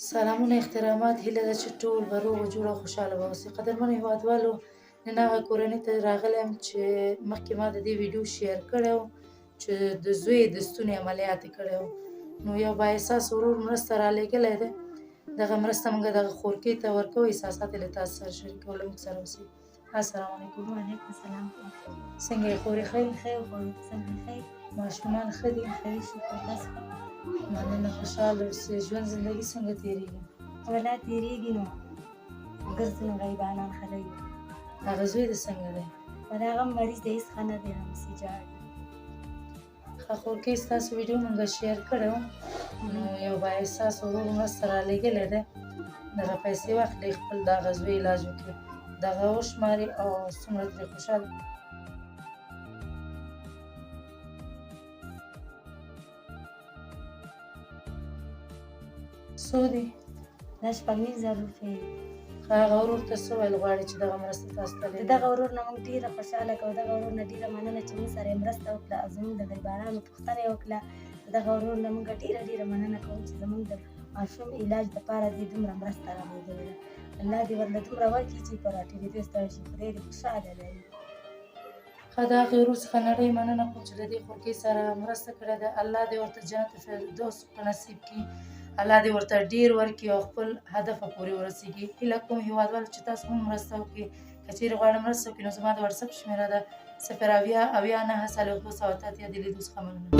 سلامونه احترامات هیله ده چې ټول به روغ جوړ او خوشحاله به اوسئ. قدرمنو هیوادوالو، نن هغه کورنۍ ته راغلی یم چې مخکې ما د دې ویډیو شیر کړی و چې د زوی د ستوني عملیات یې کړی و. نو یو بااحساسه ورور مرسته رالېږلی دی. دغه مرسته موږ دغه خورکۍ ته ورکوو. احساسات یې له تاسو سره شریکوو. له موږ سره اوسئ. السلام علیکم. وعلیکم السلام. څنګه یې خورې؟ ښه یې؟ ښه یم خورې، څنګه ښه یې؟ ماشومان ښه دي؟ ښه یې، شکر تاسو ښه؟ مننه، خوشحاله اوسئ. ژوند زندګي څنګه تېرېږي؟ والله تېرېږي نو ګرځو نو غریبانان خلک یو. هغه زوی دې څنګه دی؟ والله هغه هم مریض دی، هېڅ ښه نه دی، همسې جاړي. ښه خورکۍ ستاسو ویډیو موږ شیر کړی و، نو یو بااحساسه ورور مرسته رالېږلی دی. دغه پیسې واخلئ، خپل د هغه زوی علاج وکړئ، دغه وشمارئ او څومره ترې خوشحاله څو دی؟ دا 15,000 روپۍ دي. ښه هغه ورور ته څه ویل غواړې چې دغه مرسته تاسو ته د دغه ورور نه موږ ډېره خوشحاله کوو، دغه ورور نه ډېره مننه چې موږ سره یې مرسته وکړه او زموږ د غریبانو پوښتنه یې وکړه. د دغه ورور نه موږ ډېره مننه کوو چې زموږ د ماشوم علاج دپاره دې دومره مرسته رالېږلې ده. الله دې ورله دومره ورکړي چې په راټولېدو ستړی شي. خدای دې خوشحاله لري. ښه د هغې ورور څخه نړۍ مننه کوم چې د دې خورکۍ سره مرسته کړې ده. الله دې ورته جنت الفردوس په نصیب کړي. الله دې ورته ډېر ورکړي او خپل هدفه پورې ورسېږي. هیله کوم هېوادوالو چې تاسو هم مرسته وکړئ. که چېرې غواړئ مرسته وکړئ نو زما د وټساپ شمېره ده 080 90 9 2 2 8 د لیدو څخه مننه.